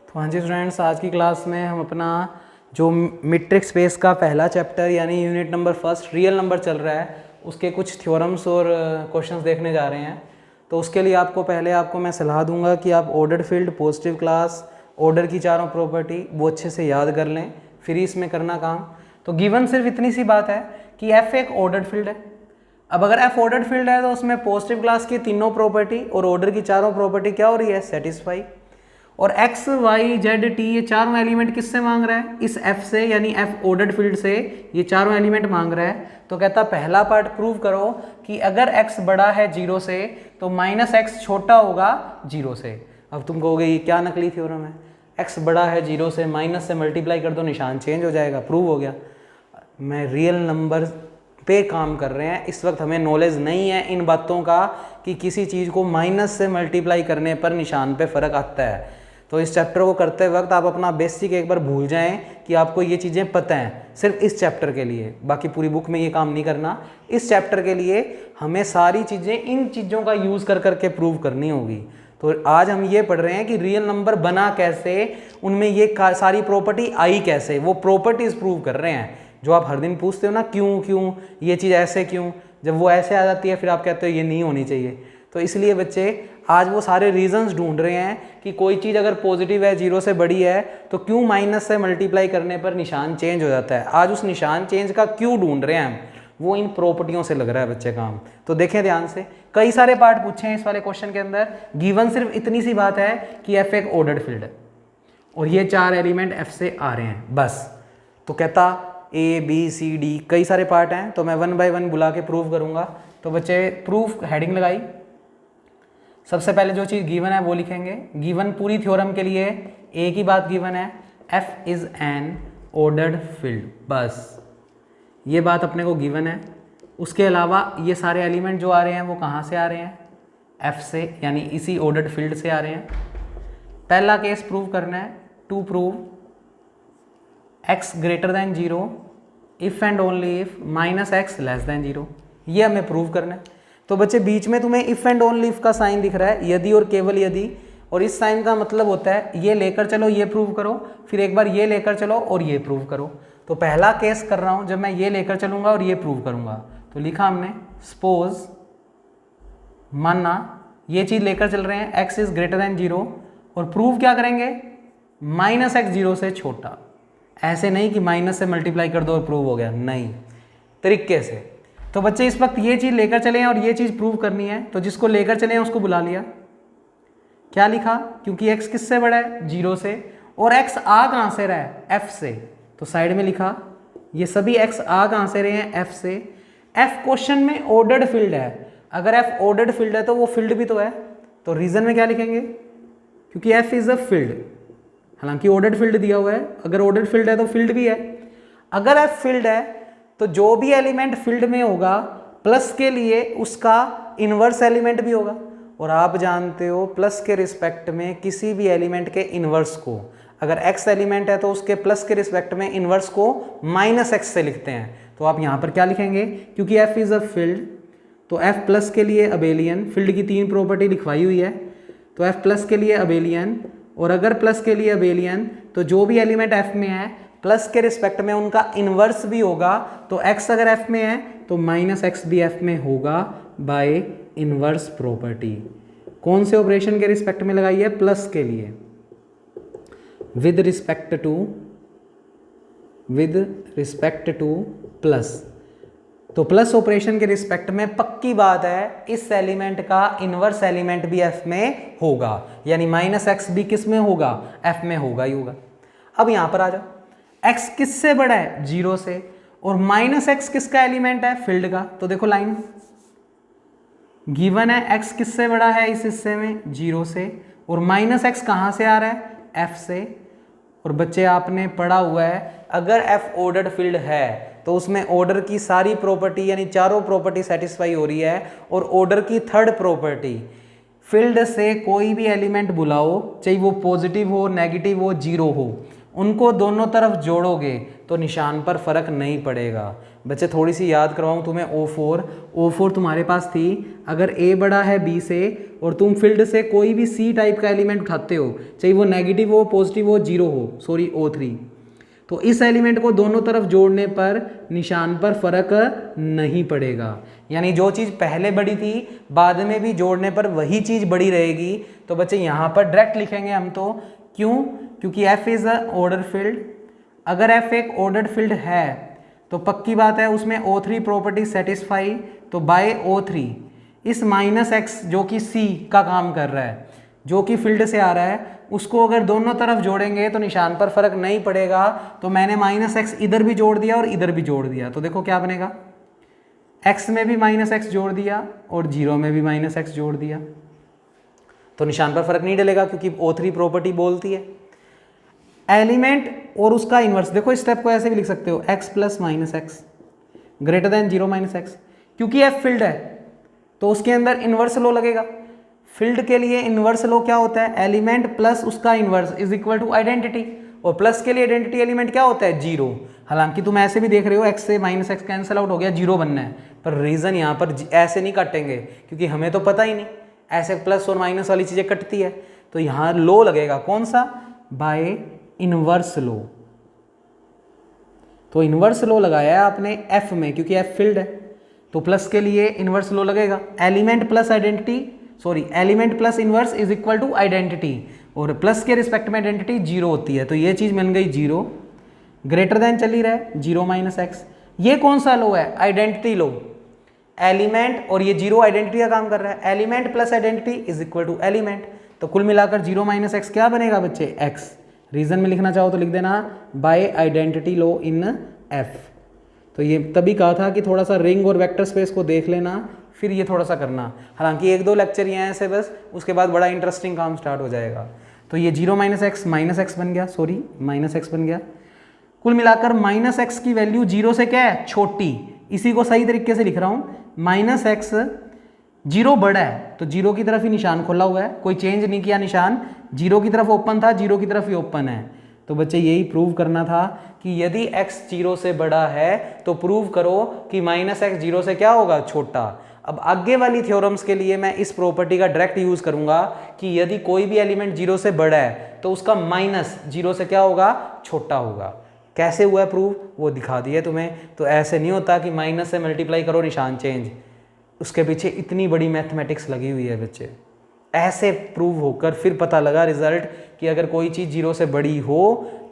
तो हाँ जी स्टूडेंट्स, आज की क्लास में हम अपना जो मीट्रिक स्पेस का पहला चैप्टर यानी unit number first real number चल रहा है उसके कुछ थ्योरम्स और क्वेश्चंस देखने जा रहे हैं। तो उसके लिए आपको मैं सलाह दूंगा कि आप order field, positive class, order की चारों प्रॉपर्टी वो अच्छे से याद कर लें, फिर इसमें करना काम। तो गिवन सिर्फ इतनी सी बात है कि एफ एक ऑर्डर फील्ड है। अब अगर एफ ऑर्डर फील्ड है तो उसमें पॉजिटिव क्लास की तीनों प्रॉपर्टी और ऑर्डर की चारों प्रॉपर्टी क्या हो रही है, सेटिस्फाई। और x, y, z, t ये चारों एलिमेंट किससे मांग रहा है, इस f से, यानी f ऑर्डर्ड फील्ड से ये चारों एलिमेंट मांग रहा है। तो कहता पहला पार्ट प्रूव करो कि अगर x बड़ा है 0 से तो माइनस x छोटा होगा 0 से। अब तुम कहोगे ये क्या नकली थ्योरम है, x बड़ा है 0 से, माइनस से मल्टीप्लाई कर दो निशान चेंज हो जाएगा, प्रूव हो गया। मैं रियल नंबर पे काम कर रहे हैं, इस वक्त हमें नॉलेज नहीं है इन बातों का कि किसी चीज़ को माइनस से मल्टीप्लाई करने पर निशान पे फ़र्क आता है। तो इस चैप्टर को करते वक्त आप अपना बेसिक एक बार भूल जाएं कि आपको ये चीज़ें पता हैं, सिर्फ इस चैप्टर के लिए, बाकी पूरी बुक में ये काम नहीं करना। इस चैप्टर के लिए हमें सारी चीज़ें इन चीज़ों का यूज़ कर करके प्रूव करनी होगी। तो आज हम ये पढ़ रहे हैं कि रियल नंबर बना कैसे, उनमें ये सारी प्रॉपर्टी आई कैसे, वो प्रॉपर्टीज़ प्रूव कर रहे हैं। जो आप हर दिन पूछते हो ना, क्यों ये चीज़ ऐसे क्यों, जब वो ऐसे आ जाती है फिर आप कहते हो ये नहीं होनी चाहिए। तो इसलिए बच्चे आज वो सारे रीजंस ढूंढ रहे हैं कि कोई चीज़ अगर पॉजिटिव है, 0 से बड़ी है, तो क्यों माइनस से मल्टीप्लाई करने पर निशान चेंज हो जाता है। आज उस निशान चेंज का क्यों ढूंढ रहे हैं हम, वो इन प्रॉपर्टियों से लग रहा है बच्चे काम। तो देखें ध्यान से, कई सारे पार्ट पूछे हैं इस वाले क्वेश्चन के अंदर। गिवन सिर्फ इतनी सी बात है कि एफ एक ऑर्डर्ड फील्ड है और ये चार एलिमेंट एफ से आ रहे हैं बस। तो कहता ए बी सी डी कई सारे पार्ट हैं, तो मैं वन बाय वन बुला के प्रूव करूंगा। तो बच्चे प्रूफ हेडिंग लगाई, सबसे पहले जो चीज़ गिवन है वो लिखेंगे। गिवन पूरी थ्योरम के लिए एक ही बात गिवन है, f is an ordered field, बस ये बात अपने को गिवन है। उसके अलावा ये सारे एलिमेंट जो आ रहे हैं वो कहाँ से आ रहे हैं, f से, यानी इसी ऑर्डर्ड फील्ड से आ रहे हैं। पहला केस प्रूव करना है, to prove x greater than 0 if and only if minus x less than 0, ये हमें प्रूव करना है। तो बच्चे बीच में तुम्हें इफ़ एंड ओनली इफ का साइन दिख रहा है, यदि और केवल यदि, और इस साइन का मतलब होता है ये लेकर चलो ये प्रूव करो, फिर एक बार ये लेकर चलो और ये प्रूव करो। तो पहला केस कर रहा हूँ जब मैं ये लेकर चलूँगा और ये प्रूव करूँगा। तो लिखा हमने सपोज, मानना ये चीज़ लेकर चल रहे हैं x इज़ ग्रेटर देन 0 और प्रूव क्या करेंगे, माइनस x 0 से छोटा। ऐसे नहीं कि माइनस से मल्टीप्लाई कर दो और प्रूव हो गया, नहीं, तरीके से। तो बच्चे इस वक्त ये चीज़ लेकर चले हैं और ये चीज़ प्रूव करनी है, तो जिसको लेकर चले हैं उसको बुला लिया। क्या लिखा, क्योंकि x किससे बड़ा है, 0 से, और x आ कहाँ से रहा है, f से, तो साइड में लिखा ये सभी x आ कहाँ से रहे हैं, f से। f क्वेश्चन में ऑर्डर्ड फील्ड है, अगर f ऑर्डर्ड फील्ड है तो वो फील्ड भी तो है, तो रीजन में क्या लिखेंगे, क्योंकि f इज़ अ फील्ड, हालांकि ऑर्डर्ड फील्ड दिया हुआ है, अगर ऑर्डर्ड फील्ड है तो फील्ड भी है। अगर f फील्ड है तो जो भी एलिमेंट फील्ड में होगा प्लस के लिए उसका इन्वर्स एलिमेंट भी होगा, और आप जानते हो प्लस के रिस्पेक्ट में किसी भी एलिमेंट के इन्वर्स को, अगर x एलिमेंट है तो उसके प्लस के रिस्पेक्ट में इन्वर्स को माइनस x से लिखते हैं। तो आप यहाँ पर क्या लिखेंगे, क्योंकि f इज़ अ फील्ड तो f प्लस के लिए अबेलियन, फील्ड की तीन प्रॉपर्टी लिखवाई हुई है, तो f प्लस के लिए अबेलियन, और अगर प्लस के लिए अबेलियन तो जो भी एलिमेंट f में है प्लस के रिस्पेक्ट में उनका इन्वर्स भी होगा। तो x अगर f में है तो माइनस x भी f में होगा बाय इन्वर्स प्रॉपर्टी। कौन से ऑपरेशन के रिस्पेक्ट में लगाई है, प्लस के लिए, विद रिस्पेक्ट टू प्लस। तो प्लस ऑपरेशन के रिस्पेक्ट में पक्की बात है इस एलिमेंट का इन्वर्स एलिमेंट भी f में होगा, यानी माइनस x भी किस में होगा, f में होगा ही होगा। अब यहां पर आ जाओ, x किससे बड़ा है, 0 से, और माइनस x किसका एलिमेंट है, फील्ड का। तो देखो लाइन गिवन है, x किससे बड़ा है इस हिस्से में, 0 से, और माइनस x कहाँ से आ रहा है, f से। और बच्चे आपने पढ़ा हुआ है अगर f ऑर्डर्ड फील्ड है तो उसमें ऑर्डर की सारी प्रॉपर्टी यानी चारों प्रॉपर्टी सेटिस्फाई हो रही है, और ऑर्डर की थर्ड प्रॉपर्टी, फील्ड से कोई भी एलिमेंट बुलाओ, चाहे वो पॉजिटिव हो, नेगेटिव हो, 0 हो, उनको दोनों तरफ जोड़ोगे तो निशान पर फर्क नहीं पड़ेगा। बच्चे थोड़ी सी याद करवाऊँ तुम्हें, O4 तुम्हारे पास थी, अगर A बड़ा है B से और तुम फील्ड से कोई भी C टाइप का एलिमेंट उठाते हो, चाहे वो नेगेटिव हो, पॉजिटिव हो, जीरो हो, सॉरी O3, तो इस एलिमेंट को दोनों तरफ जोड़ने पर निशान पर फर्क नहीं पड़ेगा। यानी जो चीज़ पहले बड़ी थी बाद में भी जोड़ने पर वही चीज़ बड़ी रहेगी। तो बच्चे यहाँ पर डायरेक्ट लिखेंगे हम तो, क्यों? क्योंकि F is a order field. अगर F एक ऑर्डर्ड फील्ड है तो पक्की बात है उसमें O3 प्रॉपर्टी सेटिस्फाई। तो बाय O3 इस -x जो कि C का काम कर रहा है, जो कि फील्ड से आ रहा है, उसको अगर दोनों तरफ जोड़ेंगे तो निशान पर फर्क नहीं पड़ेगा। तो मैंने -x इधर भी जोड़ दिया और इधर भी जोड़ दिया, तो देखो क्या बनेगा, x में भी -x जोड़ दिया और 0 में भी -x जोड़ दिया, तो निशान पर फर्क नहीं डलेगा क्योंकि O3 प्रॉपर्टी बोलती है एलिमेंट और उसका इन्वर्स। देखो इस स्टेप को ऐसे भी लिख सकते हो, x plus -x greater than 0 -x, क्योंकि F फील्ड है तो उसके अंदर इन्वर्स लो लगेगा। फील्ड के लिए इन्वर्स लो क्या होता है, एलिमेंट प्लस उसका inverse is equal to identity, और प्लस के लिए आइडेंटिटी एलिमेंट क्या होता है, 0। हालांकि तुम ऐसे भी देख रहे हो x से -x कैंसिल आउट हो गया, 0 बनना है, पर रीज़न यहाँ पर ऐसे नहीं काटेंगे क्योंकि हमें तो पता ही नहीं ऐसे प्लस और माइनस वाली चीज़ें कटती है। तो यहाँ लो लगेगा, कौन सा, बाय इन्वर्स लो। तो इन्वर्स लो लगाया है आपने F में क्योंकि F फील्ड है, तो प्लस के लिए इन्वर्स लो लगेगा। Element plus identity, sorry element plus inverse is equal to identity, और प्लस के रिस्पेक्ट में आइडेंटिटी 0 होती है, तो ये चीज़ बन गई 0, ग्रेटर देन चल ही रहा है 0 -x। ये कौन सा लो है, आइडेंटिटी लो। एलिमेंट और ये 0 आइडेंटिटी का काम कर रहा है, element plus identity is equal to element, तो कुल मिलाकर 0 -x क्या बनेगा बच्चे, x। रीजन में लिखना चाहो तो लिख देना बाय आइडेंटिटी लो इन F। तो ये तभी कहा था कि थोड़ा सा रिंग और वेक्टर स्पेस को देख लेना, फिर ये थोड़ा सा करना। हालांकि 1-2 लेक्चर ये हैं ऐसे बस, उसके बाद बड़ा इंटरेस्टिंग काम स्टार्ट हो जाएगा। तो ये 0 -x बन गया, सॉरी -x बन गया। कुल मिलाकर -x की वैल्यू 0 से क्या है, छोटी। इसी को सही तरीके से लिख रहा हूँ, -x 0 बड़ा है तो 0 की तरफ ही निशान खोला हुआ है, कोई चेंज नहीं किया निशान, 0 की तरफ ओपन था, 0 की तरफ ही ओपन है। तो बच्चे यही प्रूव करना था कि यदि x 0 से बड़ा है तो प्रूव करो कि -x 0 से क्या होगा, छोटा। अब आगे वाली थ्योरम्स के लिए मैं इस प्रॉपर्टी का डायरेक्ट यूज करूंगा कि यदि कोई भी एलिमेंट 0 से बड़ा है तो उसका -0 से क्या होगा, छोटा होगा। कैसे हुआ है प्रूव, वो दिखा दिए तुम्हें। तो ऐसे नहीं होता कि माइनस से मल्टीप्लाई करो निशान चेंज, उसके पीछे इतनी बड़ी मैथमेटिक्स लगी हुई है बच्चे। ऐसे प्रूव होकर फिर पता लगा रिजल्ट कि अगर कोई चीज़ 0 से बड़ी हो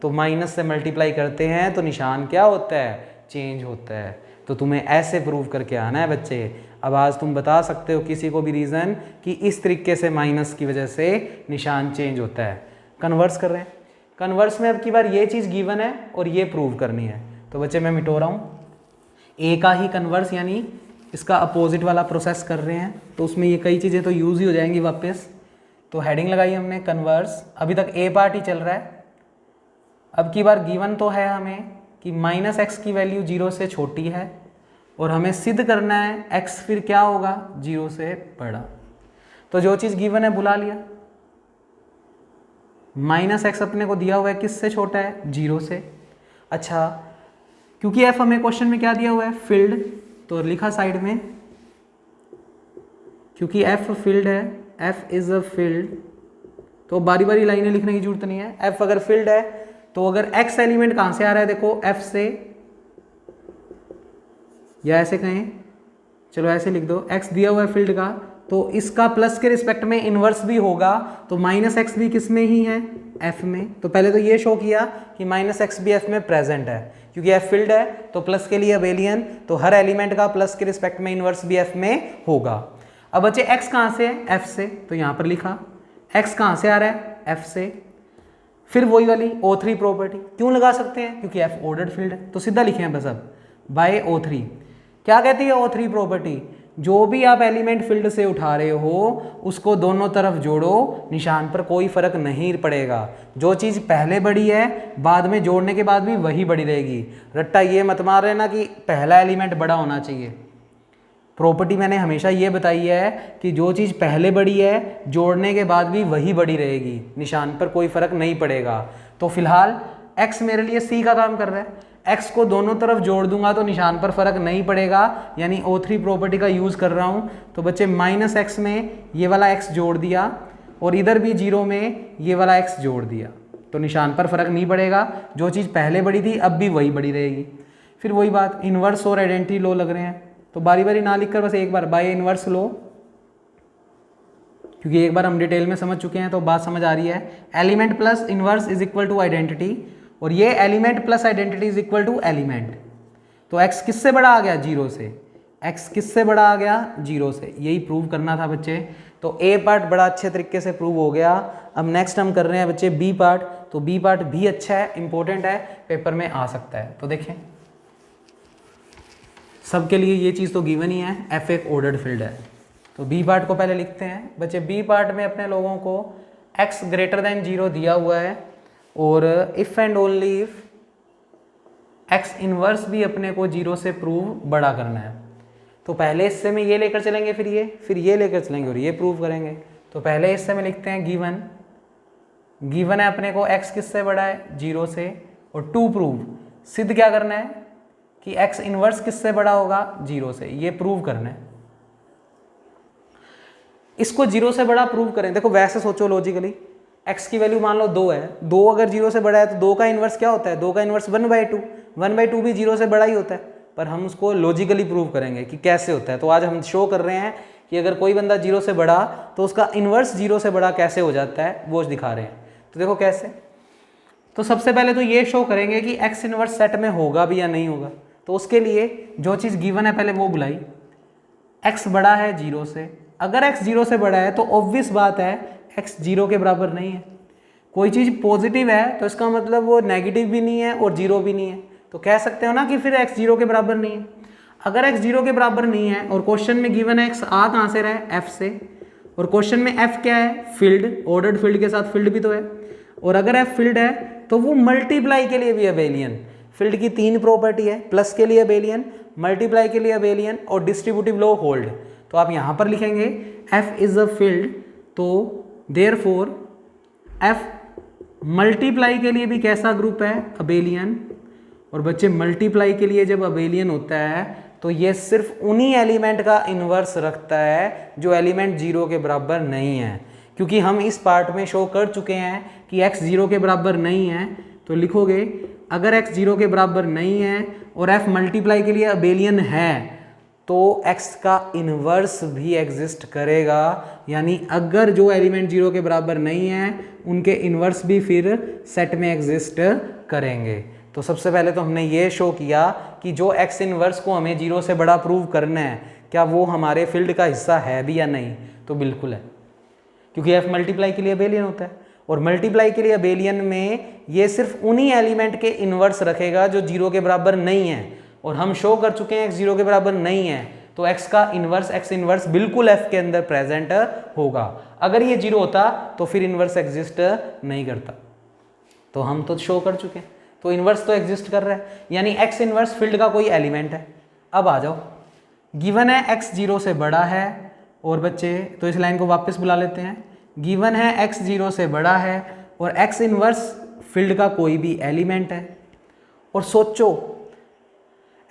तो माइनस से मल्टीप्लाई करते हैं तो निशान क्या होता है, चेंज होता है। तो तुम्हें ऐसे प्रूव करके आना है बच्चे। अब आज तुम बता सकते हो किसी को भी रीज़न कि इस तरीके से माइनस की वजह से निशान चेंज होता है। कन्वर्स कर रहे हैं, कन्वर्स में अब की बार ये चीज़ गिवन है और ये प्रूव करनी है। तो बच्चे मैं मिटो रहा हूँ, ए का ही कन्वर्स यानी इसका अपोजिट वाला प्रोसेस कर रहे हैं, तो उसमें ये कई चीज़ें तो यूज़ ही हो जाएंगी वापस। तो हेडिंग लगाई हमने कन्वर्स, अभी तक ए पार्ट ही चल रहा है। अब की बार गिवन तो है हमें कि -x की वैल्यू 0 से छोटी है और हमें सिद्ध करना है x फिर क्या होगा, 0 से बड़ा। तो जो चीज़ गिवन है बुला लिया, -x अपने को दिया हुआ है किससे छोटा है, 0 से। अच्छा, क्योंकि f हमें क्वेश्चन में क्या दिया हुआ है, फील्ड, तो लिखा साइड में, क्योंकि f फील्ड है, f इज अ फील्ड, तो बारी बारी लाइनें लिखने की जरूरत नहीं है। f अगर फील्ड है तो अगर x एलिमेंट कहां से आ रहा है, देखो f से, या ऐसे कहें, चलो ऐसे लिख दो, x दिया हुआ है फील्ड का, तो इसका प्लस के रिस्पेक्ट में इन्वर्स भी होगा, तो -x भी किस में ही है, f में। तो पहले तो ये शो किया कि -x भी f में प्रेजेंट है, क्योंकि f फील्ड है तो प्लस के लिए अबेलियन, तो हर एलिमेंट का प्लस के रिस्पेक्ट में इन्वर्स भी f में होगा। अब बच्चे x कहाँ से है, f से, तो यहाँ पर लिखा x कहाँ से आ रहा है, f से। फिर वही वाली O3 प्रॉपर्टी क्यों लगा सकते हैं, क्योंकि f ऑर्डर्ड फील्ड है, तो सीधा लिखे हैं बस। अब बाय O3 क्या कहती है O3 प्रॉपर्टी, जो भी आप एलिमेंट फील्ड से उठा रहे हो उसको दोनों तरफ जोड़ो, निशान पर कोई फर्क नहीं पड़ेगा। जो चीज़ पहले बड़ी है बाद में जोड़ने के बाद भी वही बड़ी रहेगी। रट्टा ये मत मार लेना कि पहला एलिमेंट बड़ा होना चाहिए। प्रॉपर्टी मैंने हमेशा ये बताई है कि जो चीज़ पहले बड़ी है जोड़ने के बाद भी वही बड़ी रहेगी, निशान पर कोई फर्क नहीं पड़ेगा। तो फिलहाल x मेरे लिए c का काम कर रहा है, x को दोनों तरफ जोड़ दूंगा तो निशान पर फर्क नहीं पड़ेगा, यानी O3 प्रॉपर्टी का यूज़ कर रहा हूँ। तो बच्चे -x में ये वाला x जोड़ दिया और इधर भी 0 में ये वाला x जोड़ दिया, तो निशान पर फर्क नहीं पड़ेगा, जो चीज़ पहले बड़ी थी अब भी वही बड़ी रहेगी। फिर वही बात, इन्वर्स और आइडेंटिटी लॉ लग रहे हैं, तो बारी बारी ना लिखकर बस एक बार बाय इन्वर्स लॉ, क्योंकि एक बार हम डिटेल में समझ चुके हैं तो बात समझ आ रही है। Element plus inverse is equal to identity, और ये element plus identity is equal to element. तो x किससे बड़ा आ गया? 0 से। x किससे बड़ा आ गया? 0 से। यही प्रूव करना था बच्चे। तो a पार्ट बड़ा अच्छे तरीके से प्रूव हो गया। अब नेक्स्ट हम कर रहे हैं बच्चे b पार्ट। तो b पार्ट भी अच्छा है, इंपॉर्टेंट है, पेपर में आ सकता है। तो देखें, सबके लिए ये चीज़ तो गिवन ही है, f एक ऑर्डर्ड फील्ड है। तो b पार्ट को पहले लिखते हैं बच्चे। b पार्ट में अपने लोगों को x ग्रेटर देन 0 दिया हुआ है, और if and only if x inverse भी अपने को 0 से प्रूव बड़ा करना है। तो पहले हिस्से में ये लेकर चलेंगे, फिर ये लेकर चलेंगे और ये प्रूव करेंगे। तो पहले हिस्से में लिखते हैं गिवन है अपने को x किससे बड़ा है? 0 से, और टू प्रूव, सिद्ध क्या करना है कि x इनवर्स किससे बड़ा होगा? 0 से, ये प्रूव करना है। इसको 0 से बड़ा प्रूव करें। देखो वैसे सोचो लॉजिकली, x की वैल्यू मान लो 2 है, 2 अगर 0 से बड़ा है तो 2 का इन्वर्स क्या होता है? 2 का इन्वर्स 1/2, 1/2 भी 0 से बड़ा ही होता है। पर हम उसको लॉजिकली प्रूव करेंगे कि कैसे होता है। तो आज हम शो कर रहे हैं कि अगर कोई बंदा 0 से बड़ा तो उसका इन्वर्स 0 से बड़ा कैसे हो जाता है, वो दिखा रहे हैं। तो देखो कैसे। तो सबसे पहले तो ये शो करेंगे कि x इन्वर्स सेट में होगा भी या नहीं होगा। तो उसके लिए जो चीज़ गिवन है पहले वो बुलाई, x बड़ा है 0 से। अगर x 0 से बड़ा है तो ऑब्वियस बात है x 0 के बराबर नहीं है। कोई चीज़ पॉजिटिव है तो इसका मतलब वो नेगेटिव भी नहीं है और 0 भी नहीं है। तो कह सकते हो ना कि फिर x 0 के बराबर नहीं है। अगर x 0 के बराबर नहीं है और क्वेश्चन में गिवन है x आ कहाँ से रहा है? f से, और क्वेश्चन में f क्या है? फील्ड, ऑर्डर्ड फील्ड के साथ फील्ड भी तो है। और अगर f फील्ड है तो वो मल्टीप्लाई के लिए भी अबेलियन। फील्ड की 3 प्रॉपर्टी है, प्लस के लिए अबेलियन, मल्टीप्लाई के लिए अबेलियन और डिस्ट्रीब्यूटिव लॉ होल्ड। तो आप यहाँ पर लिखेंगे f इज अ फील्ड, तो देयरफॉर f मल्टीप्लाई के लिए भी कैसा ग्रुप है? अबेलियन। और बच्चे मल्टीप्लाई के लिए जब अबेलियन होता है तो ये सिर्फ उन्हीं एलिमेंट का इन्वर्स रखता है जो एलिमेंट 0 के बराबर नहीं है। क्योंकि हम इस पार्ट में शो कर चुके हैं कि x 0 के बराबर नहीं है, तो लिखोगे अगर x 0 के बराबर नहीं है और f मल्टीप्लाई के लिए अबेलियन है तो x का इन्वर्स भी एग्जिस्ट करेगा। यानी अगर जो एलिमेंट 0 के बराबर नहीं है उनके इन्वर्स भी फिर सेट में एग्जिस्ट करेंगे। तो सबसे पहले तो हमने ये शो किया कि जो x इन्वर्स को हमें 0 से बड़ा प्रूव करना है, क्या वो हमारे फील्ड का हिस्सा है भी या नहीं? तो बिल्कुल है, क्योंकि f मल्टीप्लाई के लिए अबेलियन होता है, और मल्टीप्लाई के लिए अबेलियन में ये सिर्फ उन्हीं एलिमेंट के इन्वर्स रखेगा जो 0 के बराबर नहीं है। और हम शो कर चुके हैं x 0 के बराबर नहीं है, तो x का इन्वर्स, x इन्वर्स बिल्कुल f के अंदर प्रेजेंट होगा। अगर ये 0 होता तो फिर इन्वर्स एग्जिस्ट नहीं करता। तो हम तो शो कर चुके हैं, तो इन्वर्स तो एग्जिस्ट कर रहा है, यानी x इन्वर्स फील्ड का कोई एलिमेंट है। अब आ जाओ, गिवन है x 0 से बड़ा है, और बच्चे तो इस लाइन को वापस बुला लेते हैं। गिवन है x 0 से बड़ा है और x इन्वर्स फील्ड का कोई भी एलिमेंट है। और सोचो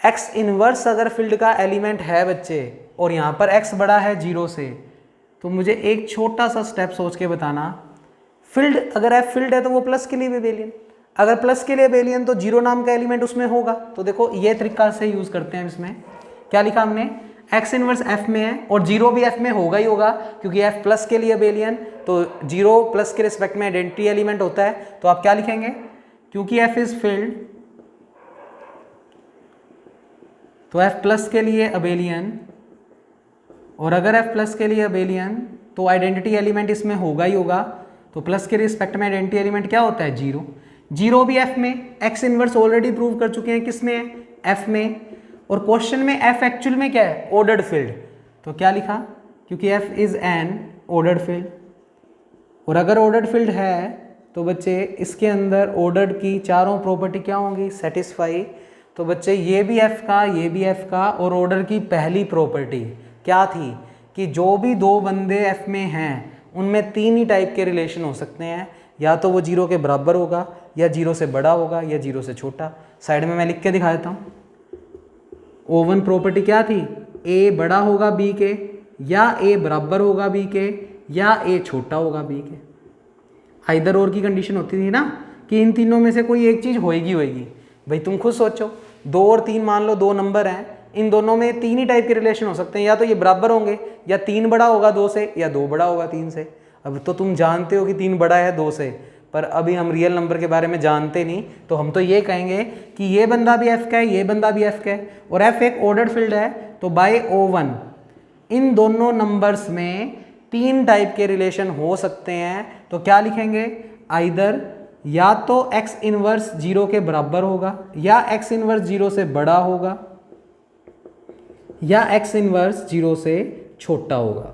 x इन्वर्स अगर फील्ड का एलिमेंट है बच्चे, और यहाँ पर x बड़ा है 0 से, तो मुझे एक छोटा सा स्टेप सोच के बताना, फील्ड अगर f फील्ड है तो वो प्लस के लिए भी अबेलियन, अगर प्लस के लिए अबेलियन तो 0 नाम का एलिमेंट उसमें होगा। तो देखो ये तरीका से यूज करते हैं। इसमें क्या लिखा हमने? x इनवर्स f में है और 0 भी f में होगा ही होगा, क्योंकि f प्लस के लिए अबेलियन, तो 0 प्लस के रिस्पेक्ट में आइडेंटिटी एलिमेंट होता है। तो आप क्या लिखेंगे? क्योंकि f इज फील्ड तो f प्लस के लिए अबेलियन, और अगर f प्लस के लिए अबेलियन तो आइडेंटिटी एलिमेंट इसमें होगा ही होगा। तो प्लस के रिस्पेक्ट में आइडेंटिटी एलिमेंट क्या होता है? 0। 0 भी f में, x इनवर्स ऑलरेडी प्रूव कर चुके हैं किसमें है? f में। और क्वेश्चन में f एक्चुअल में क्या है? Ordered field. तो क्या लिखा? क्योंकि f is an ordered field, और अगर ऑर्डर्ड फील्ड है तो बच्चे इसके अंदर ऑर्डर्ड की चारों प्रॉपर्टी क्या होंगी? सेटिस्फाई। तो बच्चे ये भी f का, ये भी f का, और ऑर्डर की पहली प्रॉपर्टी क्या थी कि जो भी दो बंदे f में हैं उनमें 3 ही टाइप के रिलेशन हो सकते हैं, या तो वो 0 के बराबर होगा, या 0 से बड़ा होगा, या 0 से छोटा। साइड में मैं लिख के दिखा देता हूँ। O1 प्रॉपर्टी क्या थी? ए बड़ा होगा बी के, या ए बराबर होगा बी के, या ए छोटा होगा बी के। आइदर और की कंडीशन होती थी ना कि इन तीनों में से कोई एक चीज़ होएगी। भाई तुम खुद सोचो, 2 और 3 मान लो 2 नंबर हैं, इन दोनों में 3 ही टाइप के रिलेशन हो सकते हैं, या तो ये बराबर होंगे, या 3 बड़ा होगा 2 से, या 2 बड़ा होगा 3 से। अब तो तुम जानते हो कि 3 बड़ा है 2 से, पर अभी हम रियल नंबर के बारे में जानते नहीं, तो हम तो ये कहेंगे कि ये बंदा भी एफ का है, ये बंदा भी एफ का है, और एफ एक ऑर्डर्ड फील्ड है, तो बाय O1 इन दोनों नंबर्स में 3 टाइप के रिलेशन हो सकते हैं। तो क्या लिखेंगे? आइदर या तो x इनवर्स 0 के बराबर होगा, या x इनवर्स 0 से बड़ा होगा, या x इनवर्स 0 से छोटा होगा।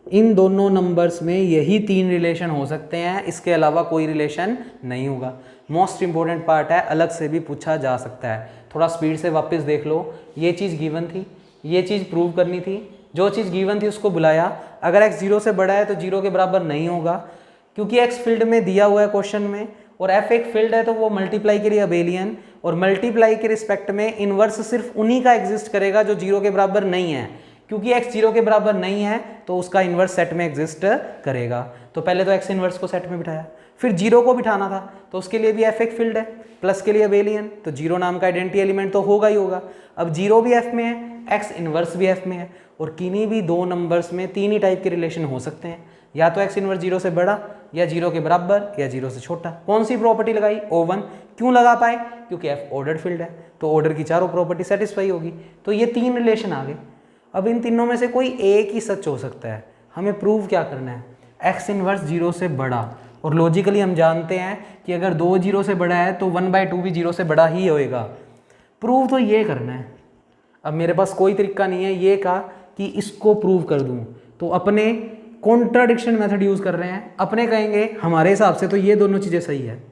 इन दोनों नंबर्स में यही 3 रिलेशन हो सकते हैं, इसके अलावा कोई रिलेशन नहीं होगा। मोस्ट इंपॉर्टेंट पार्ट है, अलग से भी पूछा जा सकता है। थोड़ा स्पीड से वापस देख लो। ये चीज़ गिवन थी, ये चीज़ प्रूव करनी थी, जो चीज़ गिवन थी उसको बुलाया। अगर x 0 से बड़ा है तो 0 के बराबर नहीं होगा, क्योंकि x फील्ड में दिया हुआ है क्वेश्चन में, और f एक फील्ड है तो वो मल्टीप्लाई के लिए अबेलियन, और मल्टीप्लाई के रिस्पेक्ट में इनवर्स सिर्फ उन्हीं का एग्जिस्ट करेगा जो 0 के बराबर नहीं है। क्योंकि x 0 के बराबर नहीं है तो उसका इन्वर्स सेट में एग्जिस्ट करेगा। तो पहले तो x इन्वर्स को सेट में बिठाया, फिर 0 को बिठाना था, तो उसके लिए भी f एक फील्ड है, प्लस के लिए अबेलियन, तो 0 नाम का आइडेंटिटी एलिमेंट तो होगा ही होगा। अब 0 भी f में है, x इन्वर्स भी f में है, और किन्हीं भी 2 नंबर्स में 3 ही टाइप के रिलेशन हो सकते हैं, या तो x इनवर्स 0 से बड़ा, या 0 के बराबर, या 0 से छोटा। कौन सी प्रॉपर्टी लगाई? O1। क्यों लगा पाए? क्योंकि f ऑर्डर्ड फील्ड है, तो ऑर्डर की चारों प्रॉपर्टी सेटिस्फाई होगी। तो ये 3 रिलेशन आ गए। अब इन तीनों में से कोई एक ही सच हो सकता है। हमें प्रूव क्या करना है? x इनवर्स 0 से बड़ा, और लॉजिकली हम जानते हैं कि अगर 2 0 से बड़ा है तो 1/2 भी 0 से बड़ा ही होएगा। प्रूव तो ये करना है। अब मेरे पास कोई तरीका नहीं है ये का कि इसको प्रूव कर दूं, तो अपने कॉन्ट्राडिक्शन मेथड यूज कर रहे हैं। अपने कहेंगे हमारे हिसाब से तो ये दोनों चीज़ें सही है।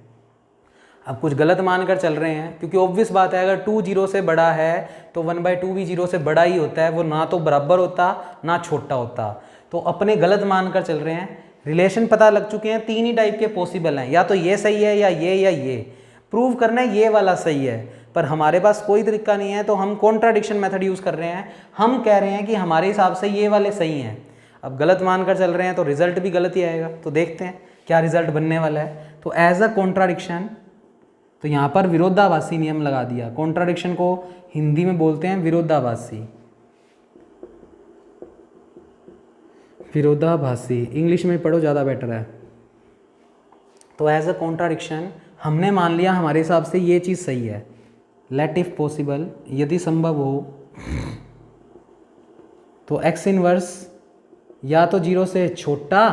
अब कुछ गलत मानकर चल रहे हैं, क्योंकि ऑब्वियस बात है अगर 2 0 से बड़ा है तो 1/2 भी 0 से बड़ा ही होता है, वो ना तो बराबर होता ना छोटा होता। तो अपने गलत मानकर चल रहे हैं। रिलेशन पता लग चुके हैं, 3 ही टाइप के पॉसिबल हैं, या तो ये सही है, या ये प्रूव करना है ये वाला सही है, पर हमारे पास कोई तरीका नहीं है, तो हम कॉन्ट्राडिक्शन मेथड यूज़ कर रहे हैं। हम कह रहे हैं कि हमारे हिसाब से ये वाले सही हैं। अब गलत मानकर चल रहे हैं तो रिजल्ट भी गलत ही आएगा। तो देखते हैं क्या रिजल्ट बनने वाला है। तो एज अ कॉन्ट्राडिक्शन, तो यहाँ पर विरोधाभासी नियम लगा दिया। कॉन्ट्राडिक्शन को हिंदी में बोलते हैं विरोधाभासी। विरोधाभासी इंग्लिश में पढ़ो ज़्यादा बेटर है। तो एज अ कॉन्ट्राडिक्शन हमने मान लिया हमारे हिसाब से ये चीज़ सही है। लेट इफ पॉसिबल, यदि संभव हो, तो x इनवर्स या तो 0 से छोटा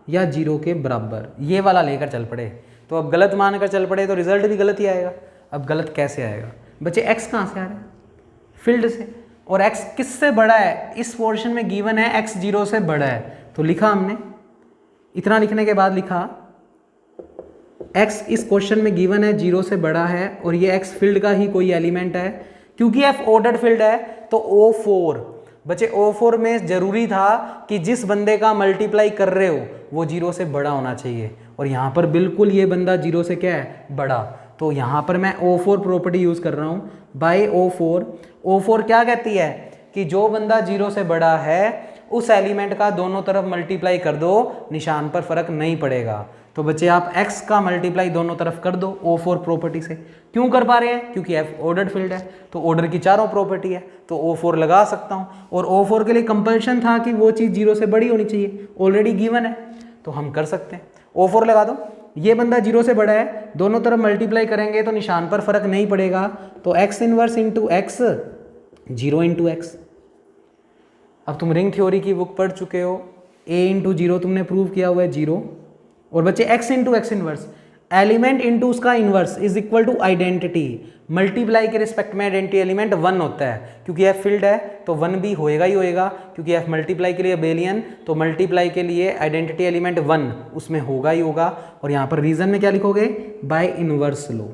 या 0 के बराबर, ये वाला लेकर चल पड़े। तो अब गलत मान कर चल पड़े तो रिजल्ट भी गलत ही आएगा। अब गलत कैसे आएगा बच्चे? x कहाँ से आ रहा है? फील्ड से। और x किससे बड़ा है? इस पोर्शन में गिवन है x 0 से बड़ा है, तो लिखा हमने। इतना लिखने के बाद लिखा x इस क्वेश्चन में गिवन है 0 से बड़ा है, और ये x फील्ड का ही कोई एलिमेंट है। क्योंकि f ऑर्डर्ड फील्ड है तो O4 बच्चे, O4 में जरूरी था कि जिस बंदे का मल्टीप्लाई कर रहे हो वो 0 से बड़ा होना चाहिए, और यहाँ पर बिल्कुल ये बंदा 0 से क्या है? बड़ा। तो यहाँ पर मैं O4 प्रॉपर्टी यूज़ कर रहा हूँ, बाय O4। O4 क्या कहती है कि जो बंदा 0 से बड़ा है उस एलिमेंट का दोनों तरफ मल्टीप्लाई कर दो, निशान पर फर्क नहीं पड़ेगा। तो बच्चे आप x का मल्टीप्लाई दोनों तरफ कर दो O4 प्रॉपर्टी से। क्यों कर पा रहे हैं? क्योंकि f ऑर्डर्ड फील्ड है, तो ऑर्डर की चारों प्रॉपर्टी है, तो O4 लगा सकता हूँ। और O4 के लिए कंपल्शन था कि वो चीज़ 0 से बड़ी होनी चाहिए, ऑलरेडी गिवन है, तो हम कर सकते हैं। O4 लगा दो। ये बंदा 0 से बड़ा है, दोनों तरफ मल्टीप्लाई करेंगे तो निशान पर फर्क नहीं पड़ेगा, तो x inverse into x 0 into x। अब तुम रिंग थ्योरी की बुक पढ़ चुके हो, a इंटू 0 तुमने प्रूव किया हुआ है 0, और बच्चे x into x inverse, element into उसका inverse is equal to identity. Multiply के रिस्पेक्ट में आइडेंटिटी एलिमेंट 1 होता है, क्योंकि f फील्ड है तो 1 भी होएगा ही होएगा, क्योंकि f मल्टीप्लाई के लिए अबेलियन, तो मल्टीप्लाई के लिए आइडेंटिटी एलिमेंट 1 उसमें होगा ही होगा। और यहाँ पर रीजन में क्या लिखोगे? बाय इनवर्स लो।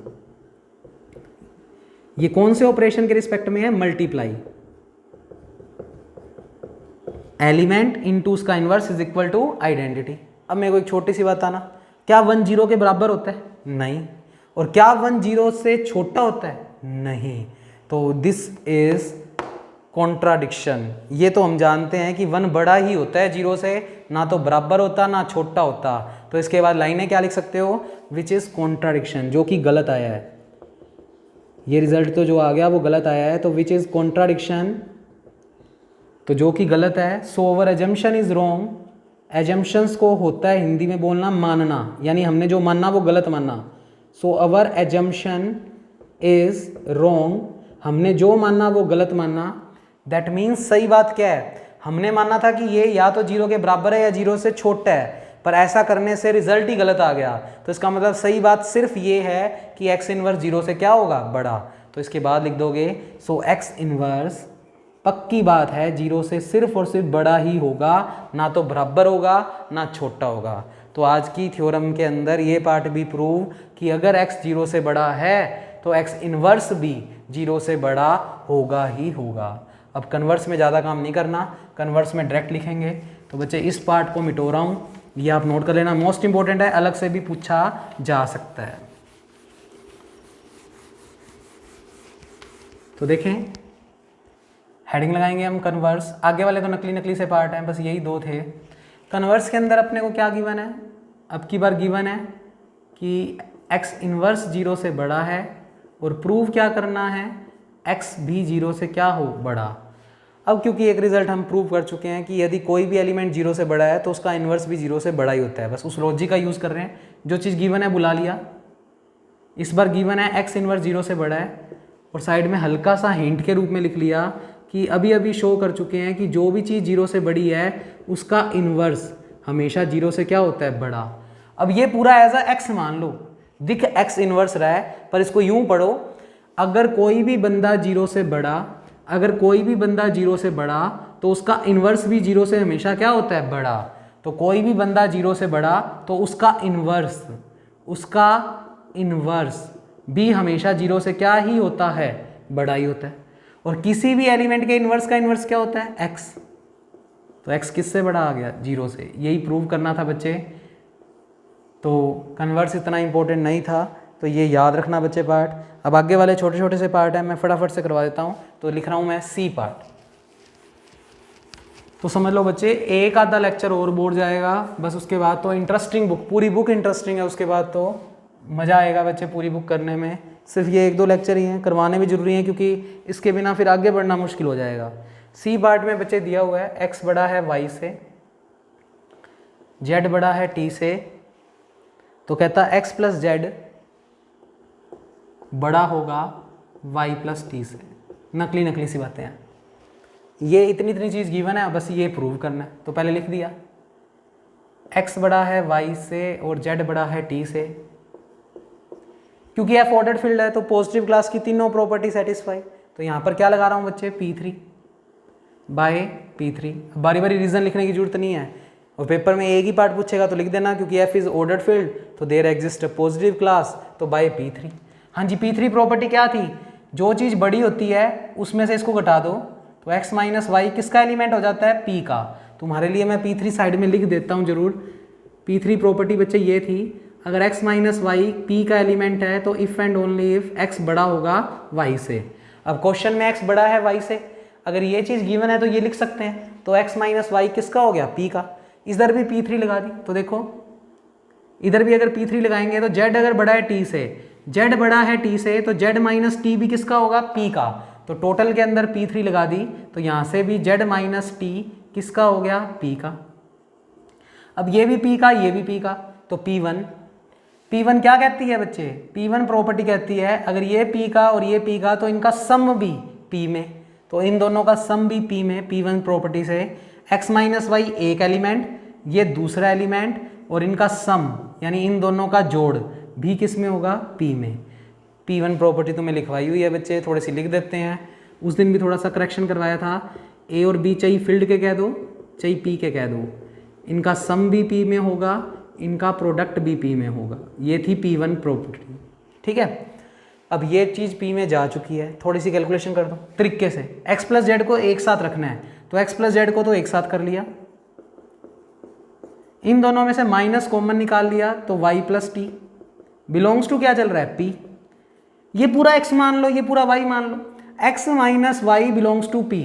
ये कौन से ऑपरेशन के रिस्पेक्ट में है? मल्टीप्लाई। एलिमेंट इंटू उसका inverse is equal to identity. अब मेरे को एक छोटी सी बात आना, क्या 1 0 के बराबर होता है? नहीं। और क्या 1 0 से छोटा होता है? नहीं। तो दिस इज कॉन्ट्राडिक्शन। ये तो हम जानते हैं कि 1 बड़ा ही होता है 0 से, ना तो बराबर होता ना छोटा होता। तो इसके बाद लाइनें क्या लिख सकते हो? विच इज कॉन्ट्राडिक्शन, जो कि गलत आया है। ये रिजल्ट तो जो आ गया वो गलत आया है, तो विच इज कॉन्ट्राडिक्शन, तो जो कि गलत है। सो अवर एजम्पशन इज रॉन्ग। एजम्पशंस को होता है हिंदी में बोलना मानना, यानी हमने जो माना वो गलत माना। सो अवर एजम्पशन इज रॉन्ग, हमने जो माना वो गलत माना। दैट मीन्स सही बात क्या है? हमने माना था कि ये या तो 0 के बराबर है या 0 से छोटा है, पर ऐसा करने से रिजल्ट ही गलत आ गया। तो इसका मतलब सही बात सिर्फ ये है कि एक्स इनवर्स 0 से क्या होगा? बड़ा। तो इसके बाद लिख दोगे सो एक्स इनवर्स, पक्की बात है 0 से सिर्फ और सिर्फ बड़ा ही होगा, ना तो बराबर होगा ना छोटा होगा। तो आज की थ्योरम के अंदर ये पार्ट भी प्रूव कि अगर x 0 से बड़ा है तो x इनवर्स भी 0 से बड़ा होगा ही होगा। अब कन्वर्स में ज़्यादा काम नहीं करना, कन्वर्स में डायरेक्ट लिखेंगे। तो बच्चे इस पार्ट को मिटो रहा हूँ, ये आप नोट कर लेना, मोस्ट इंपॉर्टेंट है, अलग से भी पूछा जा सकता है। तो देखें, हेडिंग लगाएंगे हम कन्वर्स, आगे वाले तो नकली नकली से पार्ट हैं, बस यही 2 थे। कन्वर्स के अंदर अपने को क्या गिवन है? अब की बार गिवन है कि x इनवर्स 0 से बड़ा है और प्रूव क्या करना है? x भी 0 से क्या हो? बड़ा। अब क्योंकि एक रिजल्ट हम प्रूव कर चुके हैं कि यदि कोई भी एलिमेंट 0 से बड़ा है तो उसका इन्वर्स भी 0 से बड़ा ही होता है, बस उस लॉजिक का यूज़ कर रहे हैं। जो चीज़ गिवन है बुला लिया। इस बार गिवन है x इनवर्स 0 से बड़ा है, और साइड में हल्का सा हिंट के रूप में लिख लिया कि अभी अभी शो कर चुके हैं कि जो भी चीज़ 0 से बड़ी है उसका इन्वर्स हमेशा 0 से क्या होता है? बड़ा। अब ये पूरा एज अ x मान लो, दिख x इन्वर्स रहा है, पर इसको यूं पढ़ो, अगर कोई भी बंदा 0 से बड़ा, अगर कोई भी बंदा 0 से बड़ा तो उसका इन्वर्स भी 0 से हमेशा क्या होता है? बड़ा। तो कोई भी बंदा 0 से बड़ा तो उसका इन्वर्स भी हमेशा 0 से क्या ही होता है? बड़ा ही होता है। और किसी भी एलिमेंट के इन्वर्स का इन्वर्स क्या होता है? x। तो x किससे बड़ा आ गया? 0 से। यही प्रूव करना था बच्चे। तो कन्वर्स इतना इंपॉर्टेंट नहीं था, तो ये याद रखना बच्चे पार्ट। अब आगे वाले छोटे छोटे से पार्ट हैं, मैं फटाफट से करवा देता हूँ। तो लिख रहा हूँ मैं सी पार्ट। तो समझ लो बच्चे, एक आधा लेक्चर और बोर्ड जाएगा, बस उसके बाद तो इंटरेस्टिंग बुक, पूरी बुक इंटरेस्टिंग है, उसके बाद तो मज़ा आएगा बच्चे पूरी बुक करने में। सिर्फ ये 1-2 लेक्चर ही हैं, करवाने भी जरूरी हैं, क्योंकि इसके बिना फिर आगे बढ़ना मुश्किल हो जाएगा। सी पार्ट में बच्चे दिया हुआ है x बड़ा है y से, z बड़ा है t से, तो कहता x प्लस z बड़ा होगा y प्लस t से। नकली नकली सी बातें हैं, ये इतनी चीज़ गिवन है, बस ये प्रूव करना है। तो पहले लिख दिया x बड़ा है y से और z बड़ा है t से। क्योंकि f ऑर्डर्ड फील्ड है तो पॉजिटिव क्लास की तीनों प्रॉपर्टी सेटिस्फाई। तो यहाँ पर क्या लगा रहा हूँ बच्चे? P3 bye P3। बारी बारी रीजन लिखने की जरूरत नहीं है, और पेपर में एक ही पार्ट पूछेगा तो लिख देना, क्योंकि f इज ऑर्डर्ड फील्ड तो there exist a positive class, तो बाय P3। हाँ जी, P3 प्रॉपर्टी क्या थी? जो चीज़ बड़ी होती है उसमें से इसको घटा दो तो x माइनस वाई किसका एलिमेंट हो जाता है? P का। तुम्हारे लिए मैं P3 साइड में लिख देता हूँ जरूर। P3 प्रॉपर्टी बच्चे ये थी, अगर x माइनस वाई P का एलिमेंट है तो if and only if x बड़ा होगा y से। अब क्वेश्चन में x बड़ा है y से, अगर ये चीज़ गिवन है तो ये लिख सकते हैं, तो x माइनस वाई किसका हो गया? P का। इधर भी P3 लगा दी, तो देखो इधर भी अगर P3 लगाएंगे तो z अगर बड़ा है t से, z बड़ा है t से, तो z माइनस t भी किसका होगा? P का। तो टोटल के अंदर P3 लगा दी, तो यहाँ से भी z माइनस t किसका हो गया? P का। अब ये भी P का, ये भी P का, तो P1 क्या कहती है बच्चे? P1 प्रॉपर्टी कहती है अगर ये P का और ये P का तो इनका सम भी P में, तो इन दोनों का सम भी P में। P1 प्रॉपर्टी से x माइनस वाई एक एलिमेंट, ये दूसरा एलिमेंट, और इनका सम यानी इन दोनों का जोड़ भी किस में होगा? P में। P1 प्रॉपर्टी तो मैं लिखवाई हुई है बच्चे, थोड़ी सी लिख देते हैं। उस दिन भी थोड़ा सा करेक्शन करवाया था। A और B चाहिए फील्ड के कह दो, चाहिए P के कह दो, इनका सम भी P में होगा, इनका प्रोडक्ट भी P में होगा। ये थी P1 प्रॉपर्टी, ठीक है। अब ये चीज़ P में जा चुकी है, थोड़ी सी कैलकुलेशन कर दो तरीके से। x प्लस जेड को एक साथ रखना है, तो x प्लस जेड को तो एक साथ कर लिया, इन दोनों में से माइनस कॉमन निकाल लिया तो y plus T belongs to क्या चल रहा है p। ये पूरा x मान लो, ये पूरा y मान लो, x minus Y belongs to p,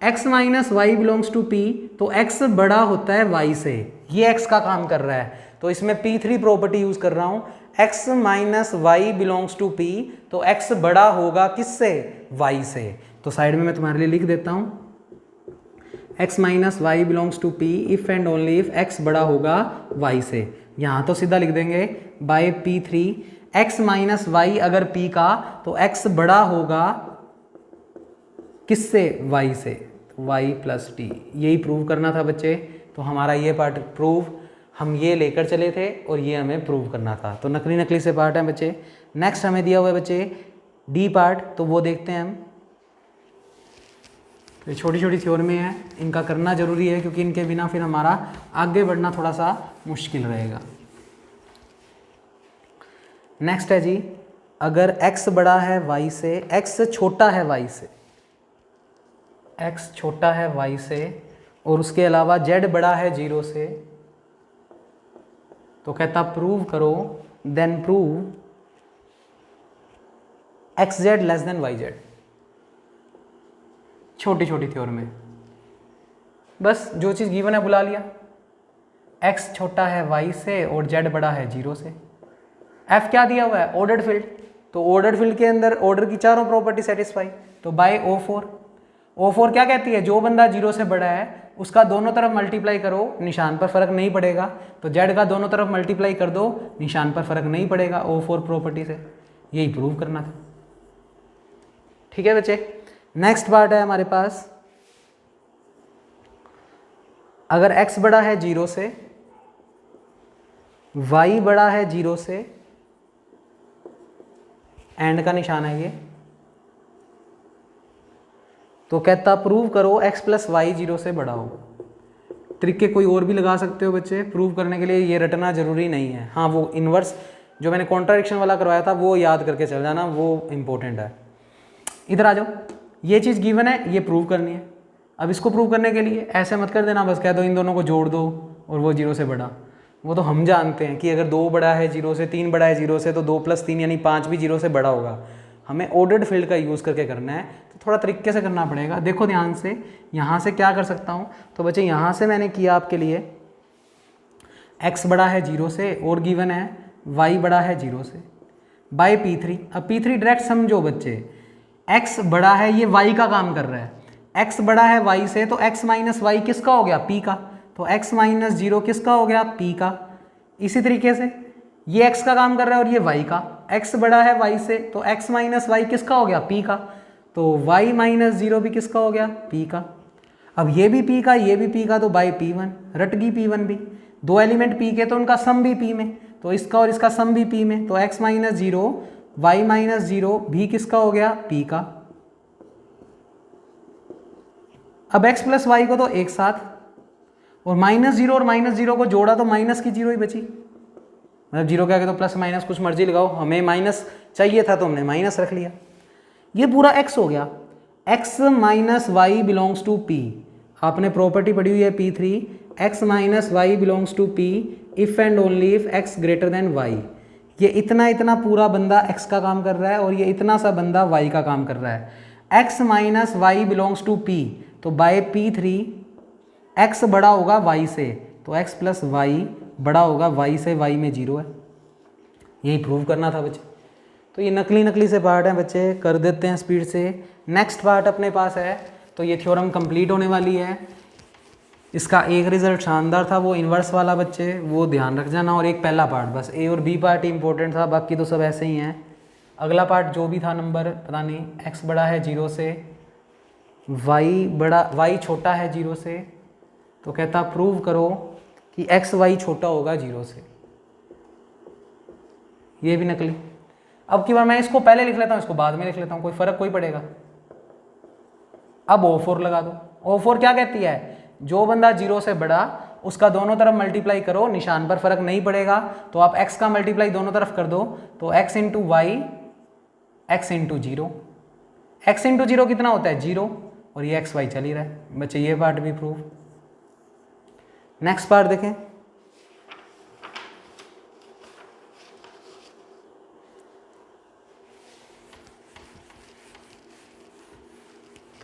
x minus Y belongs to p, तो x बड़ा होता है y से, ये x का काम कर रहा है। तो इसमें p3 प्रॉपर्टी यूज कर रहा हूँ, x minus Y belongs to p, तो x बड़ा होगा किससे, y से। तो साइड में मैं तुम्हारे लिए लिख देता हूँ x minus Y belongs to p if and only if x बड़ा होगा y से। यहाँ तो सीधा लिख देंगे by p3 x minus Y अगर p का, तो x बड़ा होगा किससे, y से, y प्लस टी। यही प्रूव करना था बच्चे। तो हमारा ये पार्ट प्रूव हम ये लेकर चले थे और ये हमें प्रूव करना था। तो नकली नकली से पार्ट हैं बच्चे। नेक्स्ट हमें दिया हुआ है बच्चे डी पार्ट, तो वो देखते हैं हम। ये छोटी छोटी थ्योरमी है, इनका करना जरूरी है क्योंकि इनके बिना फिर हमारा आगे बढ़ना थोड़ा सा मुश्किल रहेगा। नेक्स्ट है जी, अगर x बड़ा है y से, x छोटा है y से, x छोटा है y से और उसके अलावा z बड़ा है 0 से, तो कहता प्रूव करो, then prove xz less than yz। छोटी छोटी थ्योरम में बस जो चीज़ गिवन है बुला लिया, x छोटा है y से और z बड़ा है 0 से। f क्या दिया हुआ है, ऑर्डर्ड फील्ड, तो ऑर्डर्ड फील्ड के अंदर ऑर्डर की चारों प्रॉपर्टी सेटिस्फाई, तो बाय O4। O4 क्या कहती है, जो बंदा 0 से बड़ा है उसका दोनों तरफ मल्टीप्लाई करो, निशान पर फर्क नहीं पड़ेगा। तो z का दोनों तरफ मल्टीप्लाई कर दो, निशान पर फर्क नहीं पड़ेगा O4 प्रॉपर्टी से। यही प्रूव करना था। ठीक है बच्चे। नेक्स्ट पार्ट है हमारे पास, अगर x बड़ा है 0 से, y बड़ा है 0 से, एंड का निशान है ये, तो कहता प्रूव करो x प्लस वाई 0 से बड़ा होगा। तरीके कोई और भी लगा सकते हो बच्चे प्रूव करने के लिए, ये रटना जरूरी नहीं है। हाँ, वो इन्वर्स जो मैंने कॉन्ट्राडिक्शन वाला करवाया था वो याद करके चल जाना, वो इंपॉर्टेंट है। इधर आ जाओ, ये चीज़ गिवन है, ये प्रूव करनी है। अब इसको प्रूव करने के लिए ऐसे मत कर देना, बस कह दो इन दोनों को जोड़ दो और वो 0 से बड़ा। वो तो हम जानते हैं कि अगर 2 बड़ा है 0 से, 3 बड़ा है 0 से, तो 2 + 3 यानी 5 भी 0 से बड़ा होगा। हमें ऑर्डर्ड फील्ड का यूज़ करके करना है, तो थोड़ा तरीके से करना पड़ेगा। देखो ध्यान से, यहाँ से क्या कर सकता हूँ, तो बच्चे यहाँ से मैंने किया आपके लिए x बड़ा है 0 से और गिवन है y बड़ा है 0 से, बाय P3। अब P3 डायरेक्ट समझो बच्चे, x बड़ा है, ये y का काम कर रहा है, x बड़ा है y से, तो x माइनस वाई किसका हो गया, p का, तो x माइनस 0 किसका हो गया, p का। इसी तरीके से ये x का काम कर रहा है और ये y का, x बड़ा है y से, तो x माइनस वाई किसका हो गया, p का, तो y माइनस 0 भी किसका हो गया, p का। अब ये भी p का, ये भी p का, तो बाई P1, रट गई P1 भी। 2 एलिमेंट p के, तो उनका सम भी p में, तो इसका और इसका सम भी p में, तो x माइनस 0 y माइनस 0 भी किसका हो गया, p का। अब x प्लस वाई को तो एक साथ, और -0 और -0 को जोड़ा तो माइनस की 0 ही बची, मतलब 0 के आगे तो प्लस माइनस कुछ मर्जी लगाओ, हमें माइनस चाहिए था तो हमने माइनस रख लिया। ये पूरा x हो गया, x minus Y belongs to p। आपने प्रॉपर्टी पढ़ी हुई है P3, x minus Y belongs to p if and only if x greater than y। ये इतना इतना पूरा बंदा x का काम कर रहा है और ये इतना सा बंदा y का काम कर रहा है। x minus Y belongs to p, तो बाय P3 x बड़ा होगा y से, तो x प्लस वाई बड़ा होगा y से, y में 0 है। यही प्रूव करना था बच्चे। तो ये नकली नकली से पार्ट हैं बच्चे, कर देते हैं स्पीड से। नेक्स्ट पार्ट अपने पास है, तो ये थ्योरम कंप्लीट होने वाली है। इसका एक रिजल्ट शानदार था, वो इन्वर्स वाला बच्चे, वो ध्यान रख जाना, और एक पहला पार्ट, बस ए और बी पार्ट ही इंपॉर्टेंट था, बाकी तो सब ऐसे ही हैं। अगला पार्ट जो भी था नंबर पता नहीं, x बड़ा है 0 से, y छोटा है 0 से, तो कहता प्रूव करो कि x y छोटा होगा 0 से। ये भी नकली। अब की बार मैं इसको पहले लिख लेता हूँ, इसको बाद में लिख लेता हूँ, कोई फर्क कोई पड़ेगा। अब O4 लगा दो। O4 क्या कहती है, जो बंदा 0 से बड़ा उसका दोनों तरफ मल्टीप्लाई करो, निशान पर फर्क नहीं पड़ेगा, तो आप x का मल्टीप्लाई दोनों तरफ कर दो, तो x into Y, x into 0, x into 0 कितना होता है 0, और ये x y चल ही रहा है बच्चे। ये पार्ट भी प्रूव। नेक्स्ट पार्ट देखें,